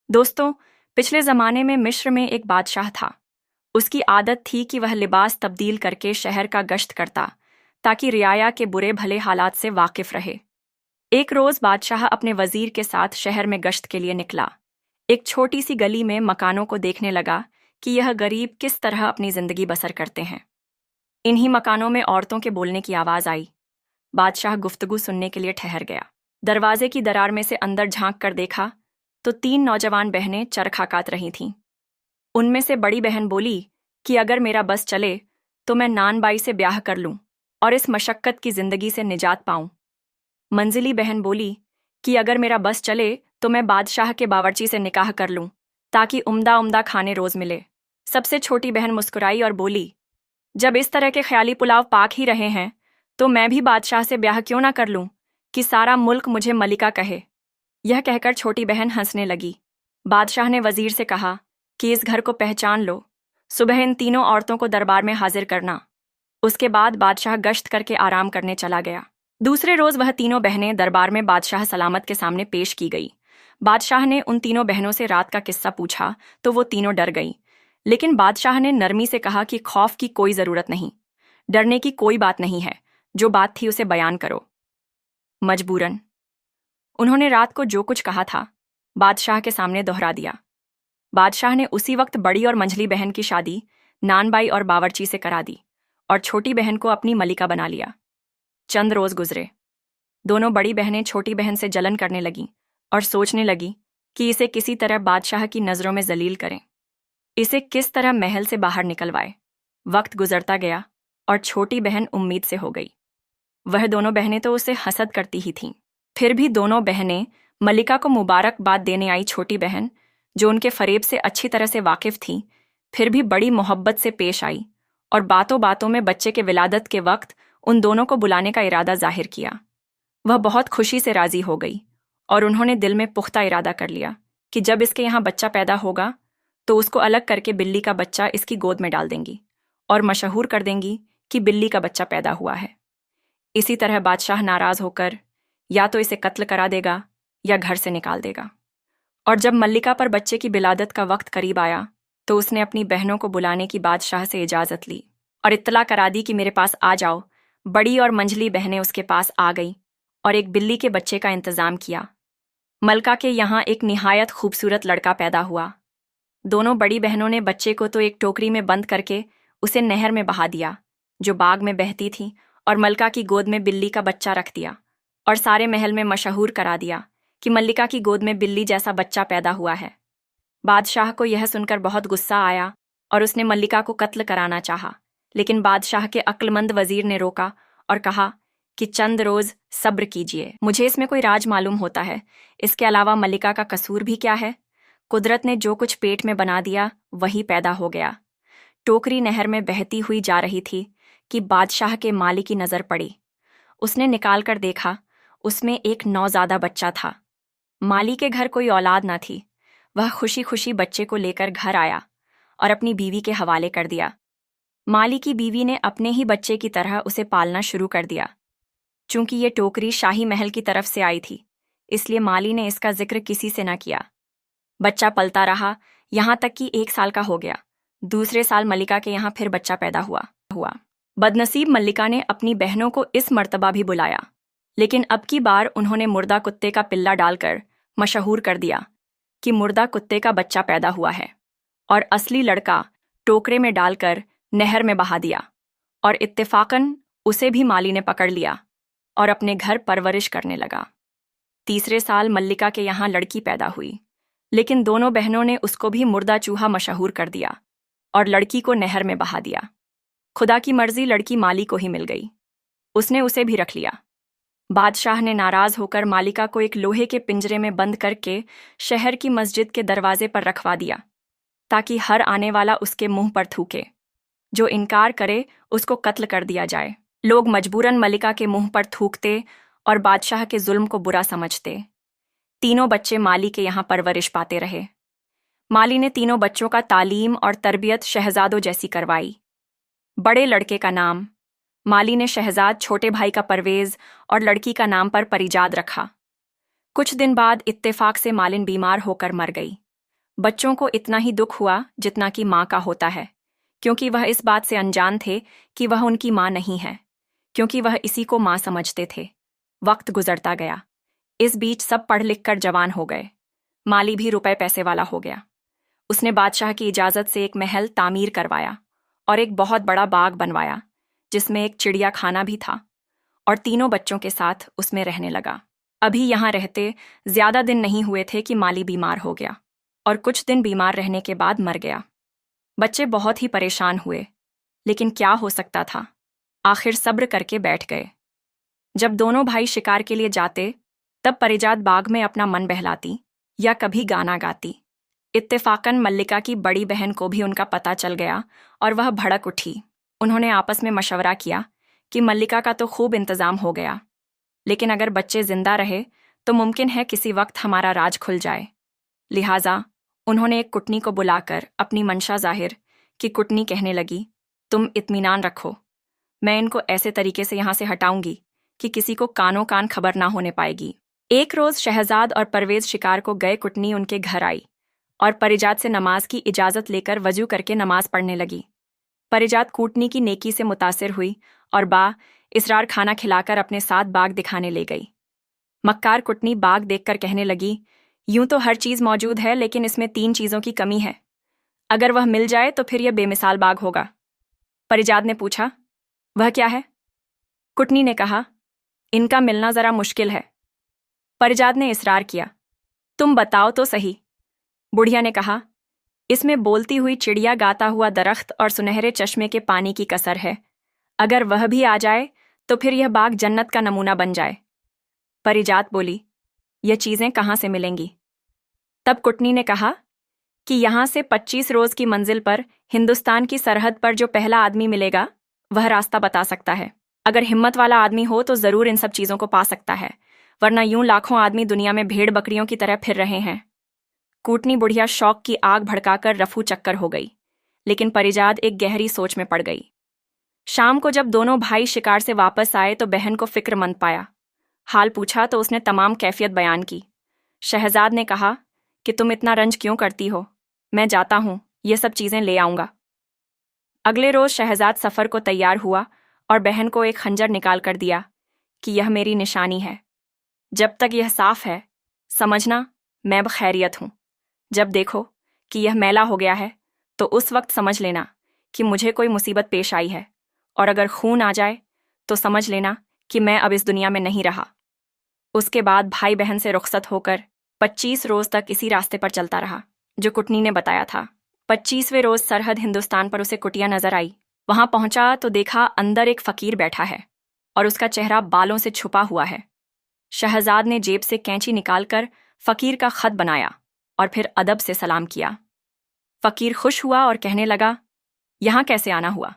दोस्तों, पिछले ज़माने में मिस्र में एक बादशाह था। उसकी आदत थी कि वह लिबास तब्दील करके शहर का गश्त करता, ताकि रियाया के बुरे भले हालात से वाकिफ रहे। एक रोज़ बादशाह अपने वज़ीर के साथ शहर में गश्त के लिए निकला। एक छोटी सी गली में मकानों को देखने लगा कि यह गरीब किस तरह अपनी ज़िंदगी बसर करते हैं। इन्हीं मकानों में औरतों के बोलने की आवाज़ आई। बादशाह गुफ्तगू सुनने के लिए ठहर गया। दरवाजे की दरार में से अंदर झांक कर देखा तो 3 नौजवान बहनें चरखा काट रही थीं। उनमें से बड़ी बहन बोली कि अगर मेरा बस चले तो मैं नानबाई से ब्याह कर लूं और इस मशक्कत की जिंदगी से निजात पाऊं। मंजिली बहन बोली कि अगर मेरा बस चले तो मैं बादशाह के बावर्ची से निकाह कर लूं ताकि उम्दा उम्दा खाने रोज मिले। सबसे छोटी बहन मुस्कुराई और बोली, जब इस तरह के ख्याली पुलाव पाक ही रहे हैं तो मैं भी बादशाह से ब्याह क्यों ना कर लूं कि सारा मुल्क मुझे मलिका कहे। यह कहकर छोटी बहन हंसने लगी। बादशाह ने वजीर से कहा कि इस घर को पहचान लो, सुबह इन तीनों औरतों को दरबार में हाजिर करना। उसके बाद बादशाह गश्त करके आराम करने चला गया। दूसरे रोज वह तीनों बहनें दरबार में बादशाह सलामत के सामने पेश की गई। बादशाह ने उन तीनों बहनों से रात का किस्सा पूछा तो वो तीनों डर गईं। लेकिन बादशाह ने नरमी से कहा कि खौफ की कोई जरूरत नहीं, डरने की कोई बात नहीं है, जो बात थी उसे बयान करो। मजबूरन उन्होंने रात को जो कुछ कहा था बादशाह के सामने दोहरा दिया। बादशाह ने उसी वक्त बड़ी और मंझली बहन की शादी नानबाई और बावर्ची से करा दी और छोटी बहन को अपनी मलिका बना लिया। चंद रोज गुजरे। दोनों बड़ी बहनें छोटी बहन से जलन करने लगीं और सोचने लगी कि इसे किसी तरह बादशाह की नज़रों में जलील करें, इसे किस तरह महल से बाहर निकलवाए। वक्त गुजरता गया और छोटी बहन उम्मीद से हो गई। वह दोनों बहनें तो उसे हसद करती ही थीं। फिर भी दोनों बहनें मलिका को मुबारकबाद देने आई छोटी बहन, जो उनके फरेब से अच्छी तरह से वाकिफ थी, फिर भी बड़ी मोहब्बत से पेश आई और बातों बातों में बच्चे के विलादत के वक्त उन दोनों को बुलाने का इरादा जाहिर किया। वह बहुत खुशी से राजी हो गई और उन्होंने दिल में पुख्ता इरादा कर लिया कि जब इसके यहाँ बच्चा पैदा होगा तो उसको अलग करके बिल्ली का बच्चा इसकी गोद में डाल देंगी और मशहूर कर देंगी कि बिल्ली का बच्चा पैदा हुआ है। इसी तरह बादशाह नाराज होकर या तो इसे कत्ल करा देगा या घर से निकाल देगा। और जब मल्लिका पर बच्चे की विलादत का वक्त करीब आया तो उसने अपनी बहनों को बुलाने की बादशाह से इजाज़त ली और इत्तला करा दी कि मेरे पास आ जाओ। बड़ी और मंझली बहनें उसके पास आ गईं और एक बिल्ली के बच्चे का इंतज़ाम किया। मलका के यहाँ एक निहायत खूबसूरत लड़का पैदा हुआ। दोनों बड़ी बहनों ने बच्चे को तो एक टोकरी में बंद करके उसे नहर में बहा दिया जो बाग में बहती थी, और मलका की गोद में बिल्ली का बच्चा रख दिया और सारे महल में मशहूर करा दिया कि मल्लिका की गोद में बिल्ली जैसा बच्चा पैदा हुआ है। बादशाह को यह सुनकर बहुत गुस्सा आया और उसने मल्लिका को कत्ल कराना चाहा, लेकिन बादशाह के अक्लमंद वजीर ने रोका और कहा कि चंद रोज सब्र कीजिए, मुझे इसमें कोई राज मालूम होता है। इसके अलावा मल्लिका का कसूर भी क्या है? कुदरत ने जो कुछ पेट में बना दिया वही पैदा हो गया। टोकरी नहर में बहती हुई जा रही थी कि बादशाह के माली की नज़र पड़ी। उसने निकाल कर देखा, उसमें एक नौज़ादा बच्चा था। माली के घर कोई औलाद ना थी। वह खुशी खुशी बच्चे को लेकर घर आया और अपनी बीवी के हवाले कर दिया। माली की बीवी ने अपने ही बच्चे की तरह उसे पालना शुरू कर दिया। चूंकि ये टोकरी शाही महल की तरफ से आई थी, इसलिए माली ने इसका जिक्र किसी से न किया। बच्चा पलता रहा, यहाँ तक कि 1 साल का हो गया। दूसरे साल मल्लिका के यहाँ फिर बच्चा पैदा हुआ। बदनसीब मल्लिका ने अपनी बहनों को इस मर्तबा भी बुलाया, लेकिन अब की बार उन्होंने मुर्दा कुत्ते का पिल्ला डालकर मशहूर कर दिया कि मुर्दा कुत्ते का बच्चा पैदा हुआ है, और असली लड़का टोकरे में डालकर नहर में बहा दिया। और इत्तेफाकन उसे भी माली ने पकड़ लिया और अपने घर परवरिश करने लगा। तीसरे साल मल्लिका के यहाँ लड़की पैदा हुई, लेकिन दोनों बहनों ने उसको भी मुर्दा चूहा मशहूर कर दिया और लड़की को नहर में बहा दिया। खुदा की मर्जी, लड़की माली को ही मिल गई। उसने उसे भी रख लिया। बादशाह ने नाराज होकर मालिका को एक लोहे के पिंजरे में बंद करके शहर की मस्जिद के दरवाजे पर रखवा दिया, ताकि हर आने वाला उसके मुंह पर थूके। जो इनकार करे उसको कत्ल कर दिया जाए। लोग मजबूरन मलिका के मुंह पर थूकते और बादशाह के जुल्म को बुरा समझते। तीनों बच्चे माली के यहाँ परवरिश पाते रहे। माली ने तीनों बच्चों का तालीम और तरबियत शहजादों जैसी करवाई। बड़े लड़के का नाम माली ने शहजाद, छोटे भाई का परवेज और लड़की का नाम पर परिजाद रखा। कुछ दिन बाद इत्तेफाक से मालिन बीमार होकर मर गई। बच्चों को इतना ही दुख हुआ जितना कि माँ का होता है, क्योंकि वह इस बात से अनजान थे कि वह उनकी माँ नहीं है, क्योंकि वह इसी को माँ समझते थे। वक्त गुजरता गया। इस बीच सब पढ़ लिख कर जवान हो गए। माली भी रुपए पैसे वाला हो गया। उसने बादशाह की इजाज़त से एक महल तामीर करवाया और एक बहुत बड़ा बाग बनवाया, जिसमें एक चिड़िया खाना भी था, और तीनों बच्चों के साथ उसमें रहने लगा। अभी यहाँ रहते ज्यादा दिन नहीं हुए थे कि माली बीमार हो गया, और कुछ दिन बीमार रहने के बाद मर गया। बच्चे बहुत ही परेशान हुए, लेकिन क्या हो सकता था, आखिर सब्र करके बैठ गए। जब दोनों भाई शिकार के लिए जाते, तब परिजात बाग में अपना मन बहलाती या कभी गाना गाती। इत्तेफाकन मल्लिका की बड़ी बहन को भी उनका पता चल गया और वह भड़क उठी। उन्होंने आपस में मशवरा किया कि मल्लिका का तो खूब इंतजाम हो गया, लेकिन अगर बच्चे जिंदा रहे तो मुमकिन है किसी वक्त हमारा राज खुल जाए। लिहाजा उन्होंने एक कुटनी को बुलाकर अपनी मंशा जाहिर कि कुटनी कहने लगी, तुम इत्मीनान रखो, मैं इनको ऐसे तरीके से यहाँ से हटाऊंगी कि किसी को कानों कान खबर ना होने पाएगी। एक रोज शहजाद और परवेज शिकार को गए। कुटनी उनके घर आई और परिजात से नमाज की इजाजत लेकर वजू करके नमाज पढ़ने लगी। परिजात कूटनी की नेकी से मुतासिर हुई और इसरार खाना खिलाकर अपने साथ बाग दिखाने ले गई। मक्कार कुटनी बाग देखकर कहने लगी, यूं तो हर चीज मौजूद है, लेकिन इसमें 3 चीजों की कमी है। अगर वह मिल जाए तो फिर यह बेमिसाल बाग होगा। परिजात ने पूछा, वह क्या है? कुटनी ने कहा, इनका मिलना जरा मुश्किल है। परिजात ने इसरार किया, तुम बताओ तो सही। बुढ़िया ने कहा, इसमें बोलती हुई चिड़िया, गाता हुआ दरख्त और सुनहरे चश्मे के पानी की कसर है। अगर वह भी आ जाए तो फिर यह बाग जन्नत का नमूना बन जाए। परिजात बोली, यह चीजें कहाँ से मिलेंगी? तब कुटनी ने कहा कि यहां से 25 रोज की मंजिल पर हिंदुस्तान की सरहद पर जो पहला आदमी मिलेगा वह रास्ता बता सकता है। अगर हिम्मत वाला आदमी हो तो जरूर इन सब चीजों को पा सकता है, वरना यूं लाखों आदमी दुनिया में भेड़ बकरियों की तरह फिर रहे हैं। कूटनी बुढ़िया शौक की आग भड़काकर रफू चक्कर हो गई, लेकिन परिजात एक गहरी सोच में पड़ गई। शाम को जब दोनों भाई शिकार से वापस आए तो बहन को फिक्रमंद पाया। हाल पूछा तो उसने तमाम कैफियत बयान की। शहजाद ने कहा कि तुम इतना रंज क्यों करती हो, मैं जाता हूं, ये सब चीजें ले आऊंगा। अगले रोज शहजाद सफर को तैयार हुआ और बहन को एक खंजर निकाल कर दिया कि यह मेरी निशानी है। जब तक यह साफ है समझना मैं बखैरियत हूं। जब देखो कि यह मैला हो गया है तो उस वक्त समझ लेना कि मुझे कोई मुसीबत पेश आई है, और अगर खून आ जाए तो समझ लेना कि मैं अब इस दुनिया में नहीं रहा। उसके बाद भाई बहन से रुखसत होकर 25 रोज तक इसी रास्ते पर चलता रहा जो कुटनी ने बताया था। 25वें रोज सरहद हिंदुस्तान पर उसे कुटिया नजर आई। वहां पहुंचा तो देखा अंदर एक फकीर बैठा है और उसका चेहरा बालों से छुपा हुआ है। शहजाद ने जेब से कैंची निकालकर फकीर का खत बनाया और फिर अदब से सलाम किया। फकीर खुश हुआ और कहने लगा, यहां कैसे आना हुआ?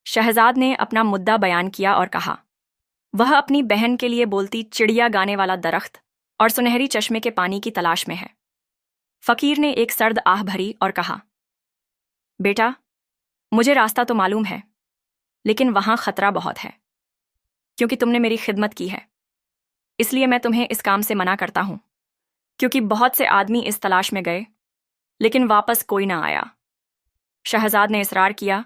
शहजाद ने अपना मुद्दा बयान किया और कहा, वह अपनी बहन के लिए बोलती चिड़िया, गाने वाला दरख्त और सुनहरी चश्मे के पानी की तलाश में है। फकीर ने एक सर्द आह भरी और कहा, बेटा, मुझे रास्ता तो मालूम है, लेकिन वहां खतरा बहुत है, क्योंकि तुमने मेरी खिदमत की है। इसलिए मैं तुम्हें इस काम से मना करता हूं, क्योंकि बहुत से आदमी इस तलाश में गए लेकिन वापस कोई ना आया। शहजाद ने इसरार किया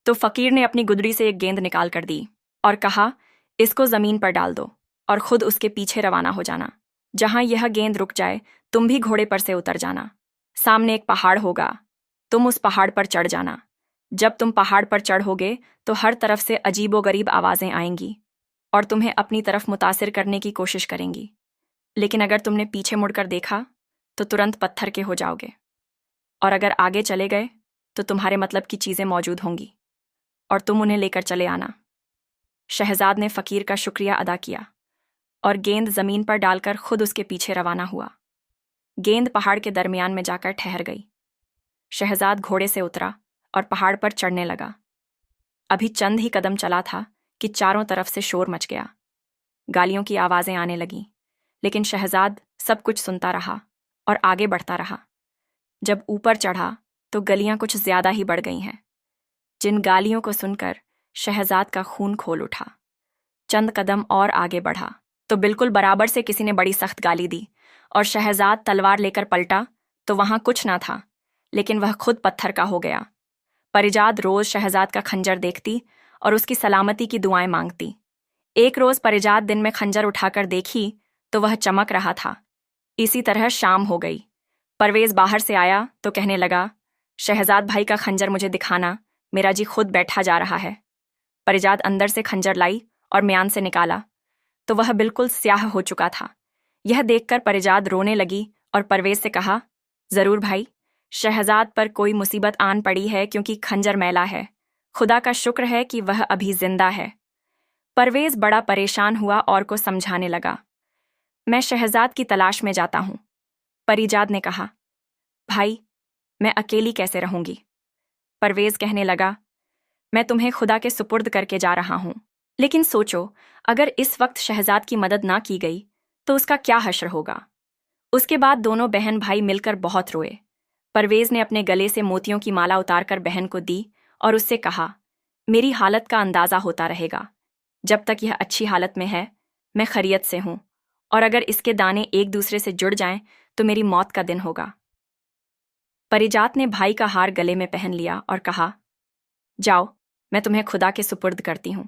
तो फकीर ने अपनी गुदड़ी से एक गेंद निकाल कर दी और कहा, इसको जमीन पर डाल दो और खुद उसके पीछे रवाना हो जाना। जहां यह गेंद रुक जाए तुम भी घोड़े पर से उतर जाना। सामने एक पहाड़ होगा, तुम उस पहाड़ पर चढ़ जाना। जब तुम पहाड़ पर चढ़ोगे तो हर तरफ से अजीबोगरीब आवाजें आएंगी और तुम्हें अपनी तरफ मुतासिर करने की कोशिश करेंगी, लेकिन अगर तुमने पीछे मुड़कर देखा तो तुरंत पत्थर के हो जाओगे, और अगर आगे चले गए तो तुम्हारे मतलब की चीजें मौजूद होंगी और तुम उन्हें लेकर चले आना। शहजाद ने फकीर का शुक्रिया अदा किया और गेंद जमीन पर डालकर खुद उसके पीछे रवाना हुआ। गेंद पहाड़ के दरमियान में जाकर ठहर गई। शहजाद घोड़े से उतरा और पहाड़ पर चढ़ने लगा। अभी चंद ही कदम चला था कि चारों तरफ से शोर मच गया। गालियों की आवाजें आने लगीं, लेकिन शहजाद सब कुछ सुनता रहा और आगे बढ़ता रहा। जब ऊपर चढ़ा तो गलियां कुछ ज्यादा ही बढ़ गई हैं। जिन गालियों को सुनकर शहजाद का खून खोल उठा। चंद कदम और आगे बढ़ा तो बिल्कुल बराबर से किसी ने बड़ी सख्त गाली दी और शहजाद तलवार लेकर पलटा तो वहां कुछ ना था, लेकिन वह खुद पत्थर का हो गया। परिजात रोज शहजाद का खंजर देखती और उसकी सलामती की दुआएं मांगती। एक रोज परिजात दिन में खंजर उठाकर देखी तो वह चमक रहा था। इसी तरह शाम हो गई। परवेज बाहर से आया तो कहने लगा, शहजाद भाई का खंजर मुझे दिखाना, मेरा जी खुद बैठा जा रहा है। परिजात अंदर से खंजर लाई और म्यान से निकाला तो वह बिल्कुल स्याह हो चुका था। यह देखकर परिजात रोने लगी और परवेज से कहा, जरूर भाई, शहजाद पर कोई मुसीबत आन पड़ी है क्योंकि खंजर मैला है। खुदा का शुक्र है कि वह अभी जिंदा है। परवेज बड़ा परेशान हुआ और को समझाने लगा, मैं शहजाद की तलाश में जाता हूं। परिजात ने कहा, भाई, मैं अकेली कैसे रहूंगी? परवेज कहने लगा, मैं तुम्हें खुदा के सुपुर्द करके जा रहा हूं। लेकिन सोचो, अगर इस वक्त शहजाद की मदद ना की गई तो उसका क्या हश्र होगा। उसके बाद दोनों बहन भाई मिलकर बहुत रोए। परवेज ने अपने गले से मोतियों की माला उतारकर बहन को दी और उससे कहा, मेरी हालत का अंदाजा होता रहेगा। जब तक यह अच्छी हालत में है, मैं खैरियत से हूं, और अगर इसके दाने एक दूसरे से जुड़ जाएं तो मेरी मौत का दिन होगा। परिजात ने भाई का हार गले में पहन लिया और कहा, जाओ, मैं तुम्हें खुदा के सुपुर्द करती हूं।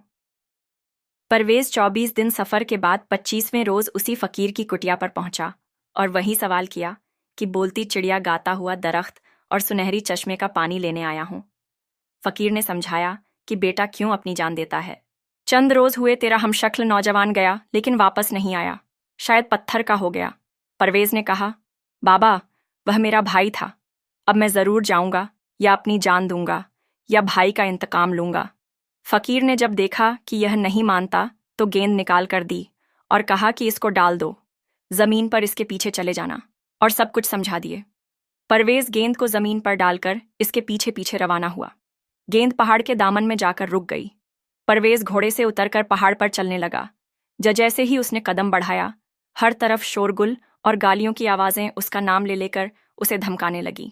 परवेज 24 दिन सफर के बाद 25वें रोज उसी फकीर की कुटिया पर पहुंचा और वही सवाल किया कि बोलती चिड़िया, गाता हुआ दरख्त और सुनहरी चश्मे का पानी लेने आया हूं। फकीर ने समझाया कि बेटा क्यों अपनी जान देता है। चंद रोज हुए तेरा हमशक्ल नौजवान गया, लेकिन वापस नहीं आया, शायद पत्थर का हो गया। परवेज ने कहा, बाबा, वह मेरा भाई था। अब मैं जरूर जाऊंगा, या अपनी जान दूंगा या भाई का इंतकाम लूंगा। फकीर ने जब देखा कि यह नहीं मानता तो गेंद निकाल कर दी और कहा कि इसको डाल दो, जमीन पर इसके पीछे चले जाना, और सब कुछ समझा दिए। परवेज गेंद को जमीन पर डालकर इसके पीछे पीछे रवाना हुआ। गेंद पहाड़ के दामन में जाकर रुक गई। परवेज घोड़े से उतरकर पहाड़ पर चलने लगा। जैसे ही उसने कदम बढ़ाया, हर तरफ शोरगुल और गालियों की आवाजें उसका नाम ले लेकर उसे धमकाने लगी।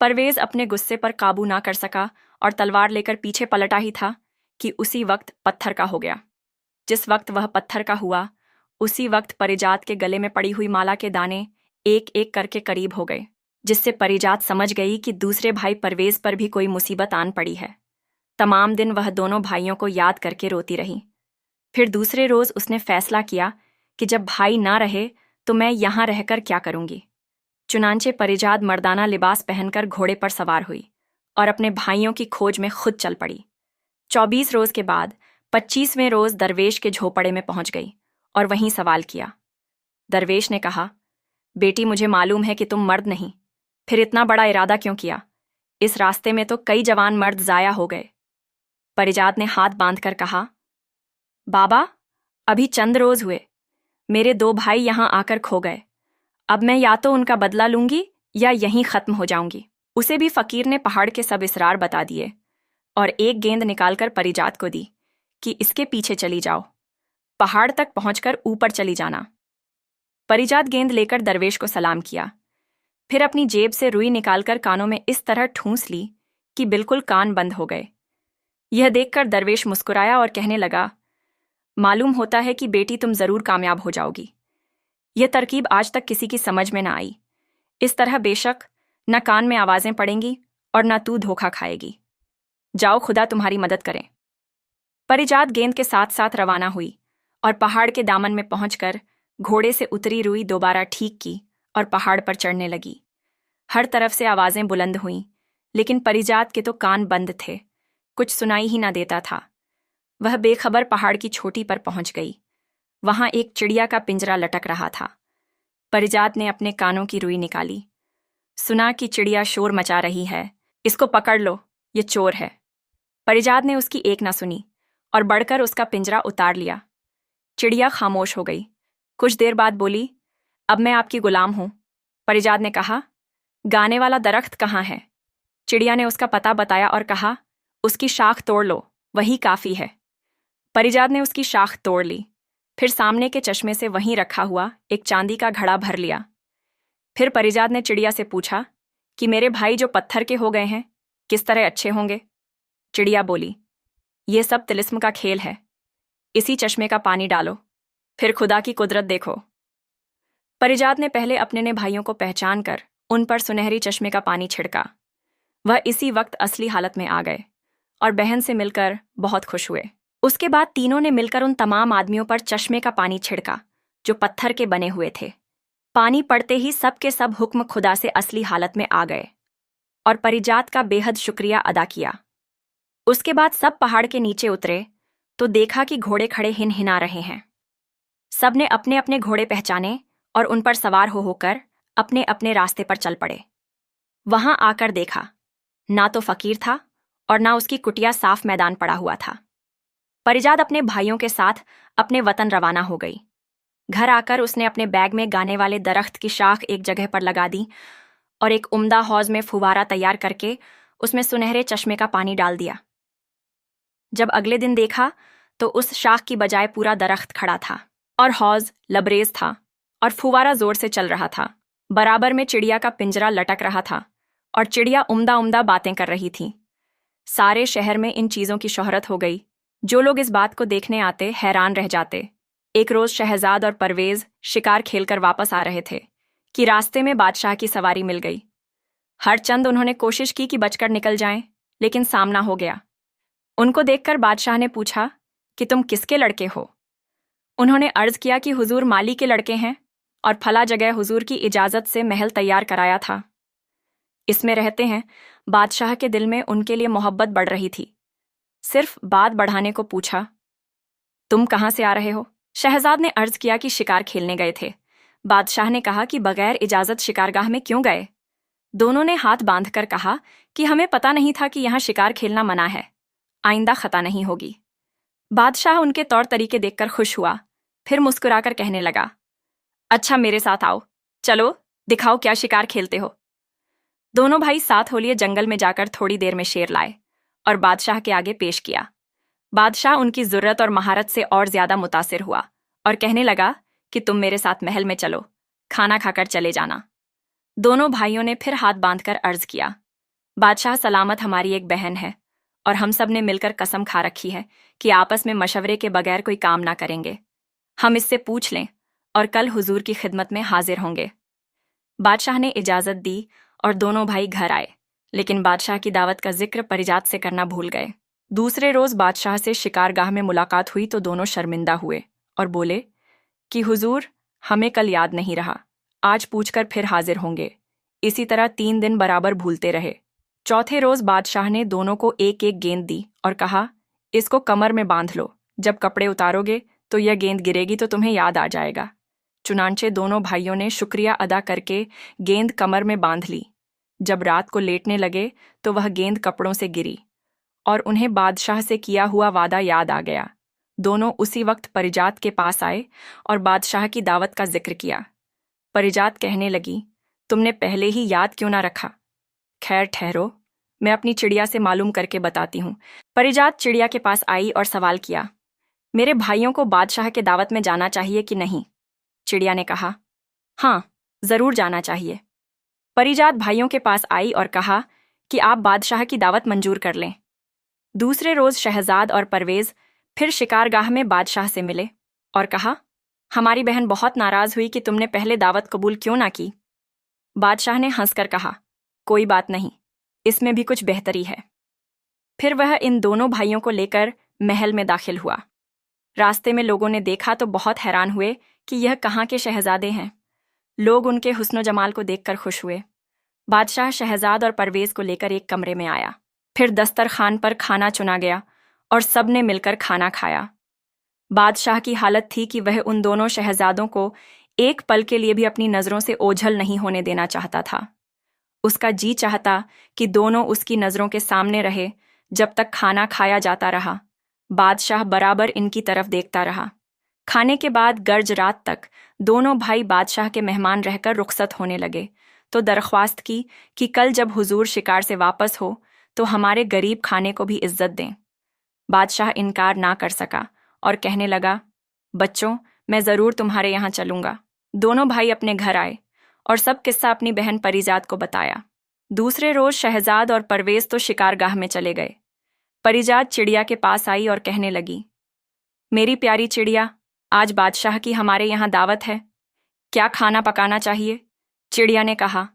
परवेज अपने गुस्से पर काबू ना कर सका और तलवार लेकर पीछे पलटा ही था कि उसी वक्त पत्थर का हो गया। जिस वक्त वह पत्थर का हुआ, उसी वक्त परिजात के गले में पड़ी हुई माला के दाने एक एक करके करीब हो गए, जिससे परिजात समझ गई कि दूसरे भाई परवेज पर भी कोई मुसीबत आन पड़ी है। तमाम दिन वह दोनों भाइयों को याद करके रोती रही। फिर दूसरे रोज उसने फैसला किया कि जब भाई ना रहे तो मैं यहां रहकर क्या करूंगी। चुनांचे परिजात मर्दाना लिबास पहनकर घोड़े पर सवार हुई और अपने भाइयों की खोज में खुद चल पड़ी। 24 रोज के बाद 25वें रोज दरवेश के झोपड़े में पहुंच गई और वहीं सवाल किया। दरवेश ने कहा, बेटी, मुझे मालूम है कि तुम मर्द नहीं, फिर इतना बड़ा इरादा क्यों किया? इस रास्ते में तो कई जवान मर्द जाया हो गए। परिजात ने हाथ बांधकर कहा, बाबा, अभी चंद रोज हुए, मेरे 2 भाई यहां आकर खो गए। अब मैं या तो उनका बदला लूंगी या यहीं खत्म हो जाऊंगी। उसे भी फकीर ने पहाड़ के सब इसरार बता दिए और एक गेंद निकालकर परिजात को दी कि इसके पीछे चली जाओ, पहाड़ तक पहुंचकर ऊपर चली जाना। परिजात गेंद लेकर दरवेश को सलाम किया, फिर अपनी जेब से रुई निकालकर कानों में इस तरह ठूंस ली कि बिल्कुल कान बंद हो गए। यह देखकर दरवेश मुस्कुराया और कहने लगा, मालूम होता है कि बेटी तुम जरूर कामयाब हो जाओगी। यह तरकीब आज तक किसी की समझ में ना आई। इस तरह बेशक न कान में आवाजें पड़ेंगी और न तू धोखा खाएगी। जाओ, खुदा तुम्हारी मदद करे। परिजात गेंद के साथ साथ रवाना हुई और पहाड़ के दामन में पहुंचकर घोड़े से उतरी रुई दोबारा ठीक की और पहाड़ पर चढ़ने लगी। हर तरफ से आवाजें बुलंद हुईं, लेकिन परिजात के तो कान बंद थे, कुछ सुनाई ही ना देता था। वह बेखबर पहाड़ की चोटी पर पहुंच गई। वहां एक चिड़िया का पिंजरा लटक रहा था। परिजात ने अपने कानों की रुई निकाली, सुना कि चिड़िया शोर मचा रही है, इसको पकड़ लो, ये चोर है। परिजात ने उसकी एक ना सुनी और बढ़कर उसका पिंजरा उतार लिया। चिड़िया खामोश हो गई। कुछ देर बाद बोली, अब मैं आपकी गुलाम हूं। परिजात ने कहा, गाने वाला दरख्त कहाँ है? चिड़िया ने उसका पता बताया और कहा, उसकी शाख तोड़ लो, वही काफी है। परिजात ने उसकी शाख तोड़ ली, फिर सामने के चश्मे से वहीं रखा हुआ एक चांदी का घड़ा भर लिया। फिर परिजात ने चिड़िया से पूछा कि मेरे भाई जो पत्थर के हो गए हैं, किस तरह अच्छे होंगे? चिड़िया बोली, ये सब तिलिस्म का खेल है। इसी चश्मे का पानी डालो, फिर खुदा की कुदरत देखो। परिजात ने पहले अपने ने भाइयों को पहचान कर उन पर सुनहरी चश्मे का पानी छिड़का। वह इसी वक्त असली हालत में आ गए और बहन से मिलकर बहुत खुश हुए। उसके बाद तीनों ने मिलकर उन तमाम आदमियों पर चश्मे का पानी छिड़का जो पत्थर के बने हुए थे। पानी पड़ते ही सब के सब हुक्म खुदा से असली हालत में आ गए और परिजात का बेहद शुक्रिया अदा किया। उसके बाद सब पहाड़ के नीचे उतरे तो देखा कि घोड़े खड़े हिनहिना रहे हैं। सब ने अपने अपने घोड़े पहचाने और उन पर सवार हो होकर अपने अपने रास्ते पर चल पड़े। वहां आकर देखा, ना तो फकीर था और ना उसकी कुटिया साफ मैदान पड़ा हुआ था। परिजात अपने भाइयों के साथ अपने वतन रवाना हो गई। घर आकर उसने अपने बैग में गाने वाले दरख्त की शाख एक जगह पर लगा दी और एक उम्दा हौज में फुवारा तैयार करके उसमें सुनहरे चश्मे का पानी डाल दिया। जब अगले दिन देखा तो उस शाख की बजाय पूरा दरख्त खड़ा था और हौज लबरेज था और फुवारा जोर से चल रहा था। बराबर में चिड़िया का पिंजरा लटक रहा था और चिड़िया उम्दा उम्दा बातें कर रही थी। सारे शहर में इन चीज़ों की शोहरत हो गई। जो लोग इस बात को देखने आते हैरान रह जाते। एक रोज़ शहजाद और परवेज शिकार खेलकर वापस आ रहे थे कि रास्ते में बादशाह की सवारी मिल गई। हर चंद उन्होंने कोशिश की कि बचकर निकल जाएं, लेकिन सामना हो गया। उनको देखकर बादशाह ने पूछा कि तुम किसके लड़के हो? उन्होंने अर्ज किया कि हुजूर माली के लड़के हैं और फला जगह हुजूर की इजाज़त से महल तैयार कराया था, इसमें रहते हैं। बादशाह के दिल में उनके लिए मोहब्बत बढ़ रही थी। सिर्फ बात बढ़ाने को पूछा, तुम कहाँ से आ रहे हो? शहजाद ने अर्ज किया कि शिकार खेलने गए थे। बादशाह ने कहा कि बगैर इजाज़त शिकारगाह में क्यों गए? दोनों ने हाथ बांधकर कहा कि हमें पता नहीं था कि यहाँ शिकार खेलना मना है, आइंदा खता नहीं होगी। बादशाह उनके तौर तरीके देखकर खुश हुआ, फिर मुस्कुराकर कहने लगा, अच्छा मेरे साथ आओ, चलो दिखाओ क्या शिकार खेलते हो। दोनों भाई साथ हो लिए जंगल में जाकर थोड़ी देर में शेर लाए और बादशाह के आगे पेश किया। बादशाह उनकी ज़ुर्रत और महारत से और ज्यादा मुतासिर हुआ और कहने लगा कि तुम मेरे साथ महल में चलो, खाना खाकर चले जाना। दोनों भाइयों ने फिर हाथ बांधकर अर्ज किया, बादशाह सलामत हमारी एक बहन है और हम सब ने मिलकर कसम खा रखी है कि आपस में मशवरे के बगैर कोई काम ना करेंगे। हम इससे पूछ लें और कल हुजूर की खिदमत में हाजिर होंगे। बादशाह ने इजाज़त दी और दोनों भाई घर आए, लेकिन बादशाह की दावत का जिक्र परिजात से करना भूल गए। दूसरे रोज़ बादशाह से शिकारगाह में मुलाकात हुई तो दोनों शर्मिंदा हुए और बोले कि हुजूर हमें कल याद नहीं रहा, आज पूछकर फिर हाजिर होंगे। इसी तरह 3 दिन बराबर भूलते रहे। चौथे रोज़ बादशाह ने दोनों को एक एक गेंद दी और कहा, इसको कमर में बांध लो, जब कपड़े उतारोगे तो यह गेंद गिरेगी तो तुम्हें याद आ जाएगा। चुनांचे दोनों भाइयों ने शुक्रिया अदा करके गेंद कमर में बांध ली। जब रात को लेटने लगे तो वह गेंद कपड़ों से गिरी और उन्हें बादशाह से किया हुआ वादा याद आ गया। दोनों उसी वक्त परिजात के पास आए और बादशाह की दावत का जिक्र किया। परिजात कहने लगी, तुमने पहले ही याद क्यों ना रखा? खैर ठहरो, मैं अपनी चिड़िया से मालूम करके बताती हूँ। परिजात चिड़िया के पास आई और सवाल किया, मेरे भाइयों को बादशाह के दावत में जाना चाहिए कि नहीं? चिड़िया ने कहा, हाँ जरूर जाना चाहिए। परिजात भाइयों के पास आई और कहा कि आप बादशाह की दावत मंजूर कर लें। दूसरे रोज शहजाद और परवेज फिर शिकारगाह में बादशाह से मिले और कहा, हमारी बहन बहुत नाराज हुई कि तुमने पहले दावत कबूल क्यों ना की। बादशाह ने हंसकर कहा, कोई बात नहीं, इसमें भी कुछ बेहतरी है। फिर वह इन दोनों भाइयों को लेकर महल में दाखिल हुआ। रास्ते में लोगों ने देखा तो बहुत हैरान हुए कि यह कहाँ के शहजादे हैं। लोग उनके हुस्न जमाल को देखकर खुश हुए। बादशाह शहजाद और परवेज को लेकर एक कमरे में आया। फिर दस्तरखान पर खाना चुना गया और सब ने मिलकर खाना खाया। बादशाह की हालत थी कि वह उन दोनों शहजादों को एक पल के लिए भी अपनी नज़रों से ओझल नहीं होने देना चाहता था। उसका जी चाहता कि दोनों उसकी नज़रों के सामने रहे जब तक खाना खाया जाता रहा। बादशाह बराबर इनकी तरफ देखता रहा। खाने के बाद गर्ज रात तक दोनों भाई बादशाह के मेहमान रहकर रुखसत होने लगे तो दरख्वास्त की कि कल जब हुजूर शिकार से वापस हो तो हमारे गरीब खाने को भी इज्जत दें। बादशाह इनकार ना कर सका और कहने लगा, बच्चों मैं ज़रूर तुम्हारे यहाँ चलूँगा। दोनों भाई अपने घर आए और सब किस्सा अपनी बहन परिजात को बताया। दूसरे रोज़ शहजाद और परवेज तो शिकारगाह में चले गए। परिजात चिड़िया के पास आई और कहने लगी, मेरी प्यारी चिड़िया, आज बादशाह की हमारे यहाँ दावत है, क्या खाना पकाना चाहिए? चिड़िया ने कहा,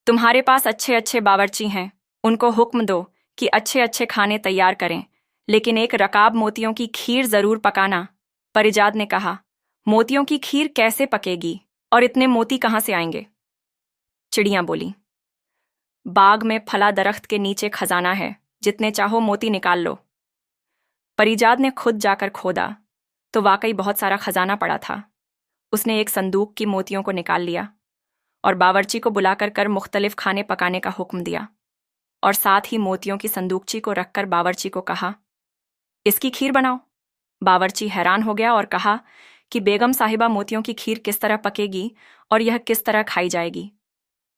तुम्हारे पास अच्छे अच्छे बावर्ची हैं, उनको हुक्म दो कि अच्छे अच्छे खाने तैयार करें, लेकिन एक रकाब मोतियों की खीर जरूर पकाना। परिजाद ने कहा, मोतियों की खीर कैसे पकेगी और इतने मोती कहाँ से आएंगे? चिड़ियां बोली, बाग में फला दरख्त के नीचे खजाना है, जितने चाहो मोती निकाल लो। परिजाद ने खुद जाकर खोदा तो वाकई बहुत सारा खजाना पड़ा था। उसने एक संदूक की मोतियों को निकाल लिया और बावर्ची को बुलाकर कर मुख्तलिफ खाने पकाने का हुक्म दिया और साथ ही मोतियों की संदूकची को रखकर बावर्ची को कहा, इसकी खीर बनाओ। बावर्ची हैरान हो गया और कहा कि बेगम साहिबा, मोतियों की खीर किस तरह पकेगी और यह किस तरह खाई जाएगी?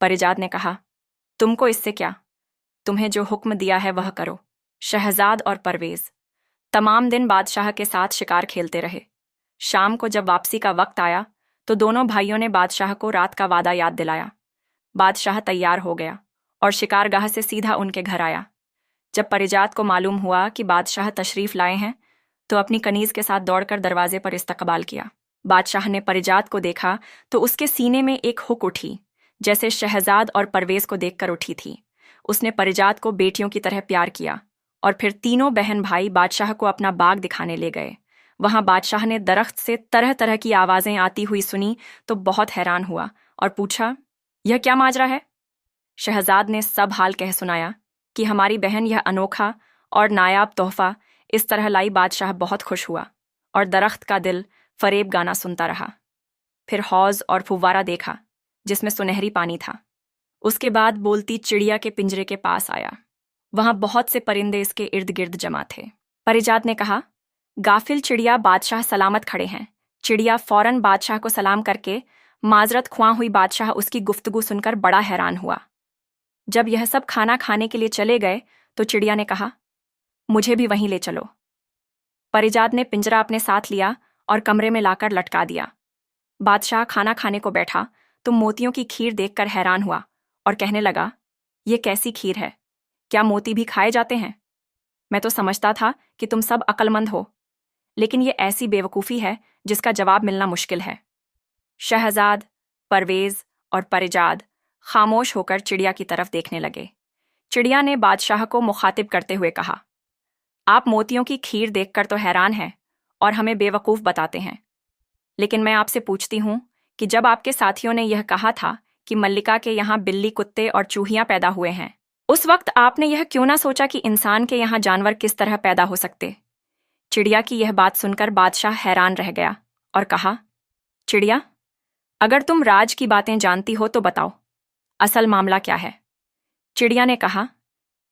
परिजाद ने कहा, तुमको इससे क्या, तुम्हें जो हुक्म दिया है वह करो। शहजाद और परवेज तमाम दिन बादशाह के साथ शिकार खेलते रहे। शाम को जब वापसी का वक्त आया तो दोनों भाइयों ने बादशाह को रात का वादा याद दिलाया। बादशाह तैयार हो गया और शिकारगाह से सीधा उनके घर आया। जब परिजात को मालूम हुआ कि बादशाह तशरीफ लाए हैं तो अपनी कनीज के साथ दौड़कर दरवाजे पर इस्तकबाल किया। बादशाह ने परिजात को देखा तो उसके सीने में एक हुक उठी, जैसे शहजाद और परवेज को देखकर उठी थी। उसने परिजात को बेटियों की तरह प्यार किया और फिर तीनों बहन भाई बादशाह को अपना बाग दिखाने ले गए। वहां बादशाह ने दरख्त से तरह तरह की आवाजें आती हुई सुनी तो बहुत हैरान हुआ और पूछा, यह क्या माजरा है? शहजाद ने सब हाल कह सुनाया कि हमारी बहन यह अनोखा और नायाब तोहफा इस तरह लाई। बादशाह बहुत खुश हुआ और दरख्त का दिल फरेब गाना सुनता रहा। फिर हौज और फुव्वारा देखा जिसमें सुनहरी पानी था। उसके बाद बोलती चिड़िया के पिंजरे के पास आया। वहां बहुत से परिंदे इसके इर्द गिर्द जमा थे। परिजात ने कहा, गाफिल चिड़िया, बादशाह सलामत खड़े हैं। चिड़िया फौरन बादशाह को सलाम करके माजरत ख्वां हुई। बादशाह उसकी गुफ्तगू सुनकर बड़ा हैरान हुआ। जब यह सब खाना खाने के लिए चले गए तो चिड़िया ने कहा, मुझे भी वहीं ले चलो। परिजात ने पिंजरा अपने साथ लिया और कमरे में लाकर लटका दिया। बादशाह खाना खाने को बैठा तो मोतियों की खीर देखकर हैरान हुआ और कहने लगा, ये कैसी खीर है? क्या मोती भी खाए जाते हैं? मैं तो समझता था कि तुम सब अक्लमंद हो, लेकिन ये ऐसी बेवकूफ़ी है जिसका जवाब मिलना मुश्किल है। शहजाद, परवेज और परिजाद खामोश होकर चिड़िया की तरफ देखने लगे। चिड़िया ने बादशाह को मुखातिब करते हुए कहा, आप मोतियों की खीर देखकर तो हैरान हैं और हमें बेवकूफ़ बताते हैं, लेकिन मैं आपसे पूछती हूँ कि जब आपके साथियों ने यह कहा था कि मल्लिका के यहाँ बिल्ली, कुत्ते और चूहियाँ पैदा हुए हैं, उस वक्त आपने यह क्यों ना सोचा कि इंसान के यहाँ जानवर किस तरह पैदा हो सकते? चिड़िया की यह बात सुनकर बादशाह हैरान रह गया और कहा, चिड़िया, अगर तुम राज की बातें जानती हो तो बताओ, असल मामला क्या है? चिड़िया ने कहा,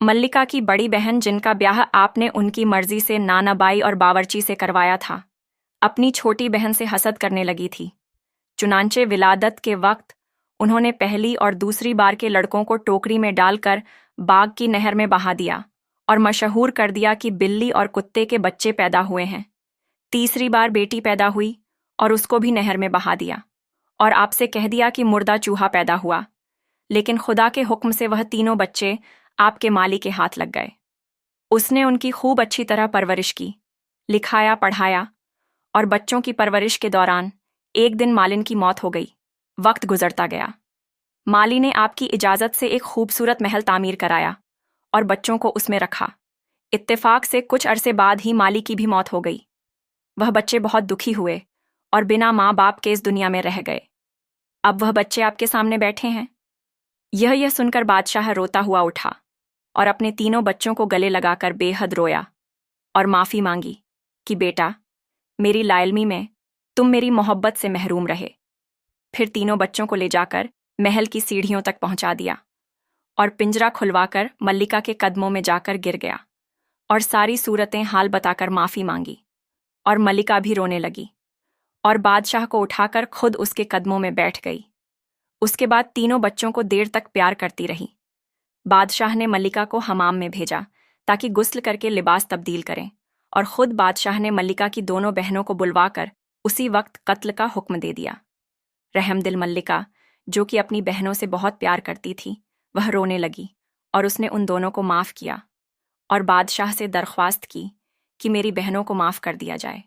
मल्लिका की बड़ी बहन, जिनका ब्याह आपने उनकी मर्जी से नानाबाई और बावर्ची से करवाया था, अपनी छोटी बहन से हसद करने लगी थी। चुनांचे विलादत के वक्त उन्होंने पहली और दूसरी बार के लड़कों को टोकरी में डालकर बाग की नहर में बहा दिया और मशहूर कर दिया कि बिल्ली और कुत्ते के बच्चे पैदा हुए हैं। तीसरी बार बेटी पैदा हुई और उसको भी नहर में बहा दिया और आपसे कह दिया कि मुर्दा चूहा पैदा हुआ, लेकिन खुदा के हुक्म से वह तीनों बच्चे आपके माली के हाथ लग गए। उसने उनकी खूब अच्छी तरह परवरिश की, लिखाया पढ़ाया, और बच्चों की परवरिश के दौरान एक दिन मालिन की मौत हो गई। वक्त गुजरता गया। माली ने आपकी इजाज़त से एक खूबसूरत महल तामीर कराया और बच्चों को उसमें रखा। इत्तेफाक से कुछ अरसे बाद ही माली की भी मौत हो गई। वह बच्चे बहुत दुखी हुए और बिना माँ बाप के इस दुनिया में रह गए। अब वह बच्चे आपके सामने बैठे हैं। यह सुनकर बादशाह रोता हुआ उठा और अपने तीनों बच्चों को गले लगाकर बेहद रोया और माफ़ी मांगी कि बेटा, मेरी लाइल्मी में तुम मेरी मोहब्बत से महरूम रहे। फिर तीनों बच्चों को ले जाकर महल की सीढ़ियों तक पहुंचा दिया और पिंजरा खुलवाकर मल्लिका के कदमों में जाकर गिर गया और सारी सूरतें हाल बताकर माफ़ी मांगी। और मल्लिका भी रोने लगी और बादशाह को उठाकर खुद उसके कदमों में बैठ गई। उसके बाद तीनों बच्चों को देर तक प्यार करती रही। बादशाह ने मल्लिका को हमाम में भेजा ताकि गुस्ल करके लिबास तब्दील करें, और खुद बादशाह ने मल्लिका की दोनों बहनों को बुलवाकर उसी वक्त कत्ल का हुक्म दे दिया। रहमदिल मल्लिका, जो कि अपनी बहनों से बहुत प्यार करती थी, वह रोने लगी और उसने उन दोनों को माफ़ किया और बादशाह से दरख्वास्त की कि मेरी बहनों को माफ़ कर दिया जाए।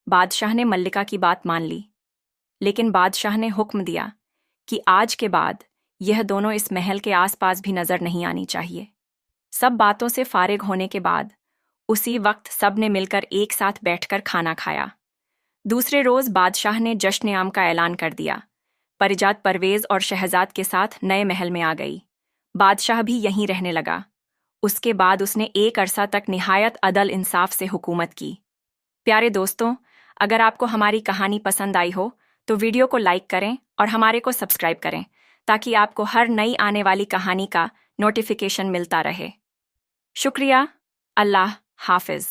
बादशाह ने मल्लिका की बात मान ली, लेकिन बादशाह ने हुक्म दिया कि आज के बाद यह दोनों इस महल के आसपास भी नजर नहीं आनी चाहिए। सब बातों से फारिग होने के बाद उसी वक्त सब ने मिलकर एक साथ बैठकर खाना खाया। दूसरे रोज बादशाह ने जश्न-ए-आम का ऐलान कर दिया। परिजात परवेज और शहजाद के साथ नए महल में आ गई। बादशाह भी यहीं रहने लगा। उसके बाद उसने एक अरसा तक निहायत अदल इंसाफ से हुकूमत की। प्यारे दोस्तों, अगर आपको हमारी कहानी पसंद आई हो तो वीडियो को लाइक करें और हमारे को सब्सक्राइब करें ताकि आपको हर नई आने वाली कहानी का नोटिफिकेशन मिलता रहे। शुक्रिया। अल्लाह हाफिज।